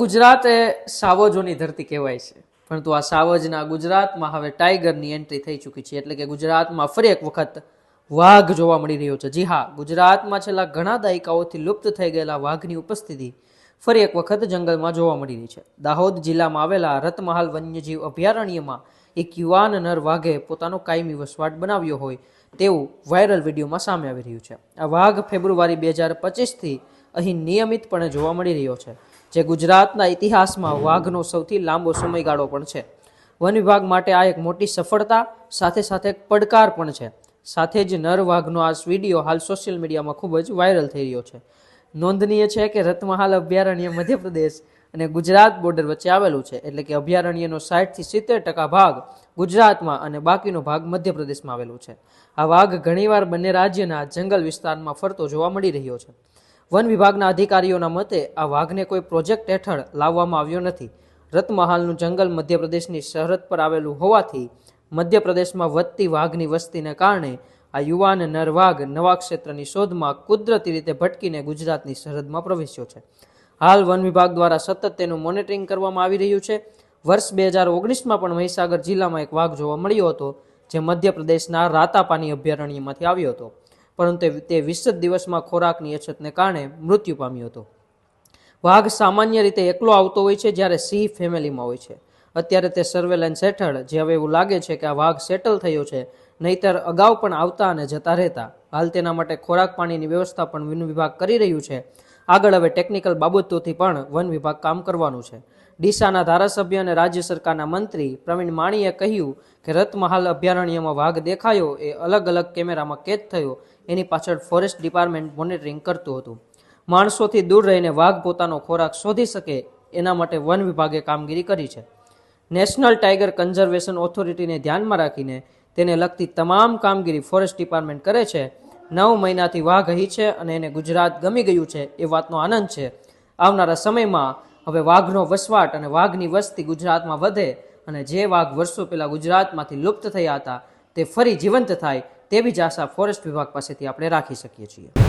ગુજરાત એ સાવજોની ધરતી કહેવાય છે, પરંતુ આ સાવજના ગુજરાતમાં હવે ટાઈગરની એન્ટ્રી થઈ ચૂકી છે। એટલે કે ગુજરાતમાં ફરી એક વખત વાઘ જોવા મળી રહ્યો છે। જી હા, ગુજરાતમાં છેલ્લા ઘણા દાયકાઓથી લુપ્ત થઈ ગયેલા વાઘની ઉપસ્થિતિ ફરી એક વખત જંગલમાં જોવા મળી રહી છે। દાહોદ જિલ્લામાં આવેલા રતમહાલ વન્યજીવ અભયારણ્યમાં એક યુવાન નર વાઘે પોતાનો કાયમી વસવાટ બનાવ્યો હોય તેવું વાયરલ વિડીયોમાં સામે આવી રહ્યું છે। આ વાઘ ફેબ્રુઆરી 2025થી અહીં નિયમિતપણે જોવા મળી રહ્યો છે, જે ગુજરાતના ઇતિહાસમાં વાઘનો સૌથી લાંબો સમયગાળો પણ છે। વન વિભાગ માટે આ એક મોટી સફળતા સાથે સાથે એક પડકાર પણ છે। સાથે જ નર વાઘનો આ વિડીયો હાલ સોશિયલ મીડિયામાં ખૂબ જ વાયરલ થઈ રહ્યો છે। નોંધનીય છે કે રતમહાલ અભયારણ્ય મધ્યપ્રદેશ અને ગુજરાત બોર્ડર વચ્ચે આવેલું છે, એટલે કે અભયારણ્યનો 60થી 70% ભાગ ગુજરાતમાં અને બાકીનો ભાગ મધ્યપ્રદેશમાં આવેલું છે। આ વાઘ ઘણીવાર બંને રાજ્યના જંગલ વિસ્તારમાં ફરતો જોવા મળી રહ્યો છે। વન વિભાગના અધિકારીઓના મતે આ વાઘને કોઈ પ્રોજેક્ટ હેઠળ લાવવામાં આવ્યો નથી। રતમહાલનું જંગલ મધ્યપ્રદેશની સરહદ પર આવેલું હોવાથી મધ્યપ્રદેશમાં વધતી વાઘની વસ્તીને કારણે આ યુવાન નર વાઘ નવા ક્ષેત્રની શોધમાં કુદરતી રીતે ભટકીને ગુજરાતની સરહદમાં પ્રવેશ્યો છે। હાલ વન વિભાગ દ્વારા સતત તેનું મોનિટરિંગ કરવામાં આવી રહ્યું છે। વર્ષ 2019માં પણ મહીસાગર જિલ્લામાં એક વાઘ જોવા મળ્યો હતો, જે મધ્યપ્રદેશના રાતાપાની અભયારણ્યમાંથી આવ્યો હતો, પરંતુ તે 20 દિવસમાં ખોરાકની અછતને કારણે મૃત્યુ પામ્યો હતો। વાઘ સામાન્ય રીતે એકલો આવતો હોય છે, જ્યારે સિંહ ફેમિલીમાં હોય છે। અત્યારે તે સર્વેલન્સ હેઠળ, જે હવે એવું લાગે છે કે આ વાઘ સેટલ થયો છે, નહીતર અગાઉ પણ આવતા અને જતા રહેતા। હાલ તેના માટે ખોરાક પાણીની વ્યવસ્થા પણ વન વિભાગ કરી રહ્યું છે। આગળ હવે ટેકનિકલ બાબતોથી પણ વન વિભાગ કામ કરવાનું છે। ડીસાના ધારાસભ્ય અને રાજ્ય સરકારના મંત્રી પ્રવીણ માણીએ કહ્યું કે રતમહાલ અભયારણ્યમાં વાઘ દેખાયો એ અલગ અલગ કેમેરામાં કેદ થયો, એની પાછળ ફોરેસ્ટ ડિપાર્ટમેન્ટ મોનિટરિંગ કરતું હતું। માણસોથી દૂર રહીને વાઘ પોતાનો ખોરાક શોધી શકે એના માટે વન વિભાગે કામગીરી કરી છે। નેશનલ ટાઈગર કન્ઝર્વેશન ઓથોરિટીને ધ્યાનમાં રાખીને તેને લગતી તમામ કામગીરી ફોરેસ્ટ ડિપાર્ટમેન્ટ કરે છે। 9 મહિનાથી વાઘ અહીં છે અને એને ગુજરાત ગમી ગયું છે એ વાતનો આનંદ છે। આવનારા સમયમાં હવે વાઘનો વસવાટ અને વાઘની વસ્તી ગુજરાતમાં વધે અને જે વાઘ વર્ષો પહેલા ગુજરાતમાંથી લુપ્ત થયા હતા તે ફરી જીવંત થાય તેવી જ આશા ફોરેસ્ટ વિભાગ પાસેથી આપણે રાખી શકીએ છીએ।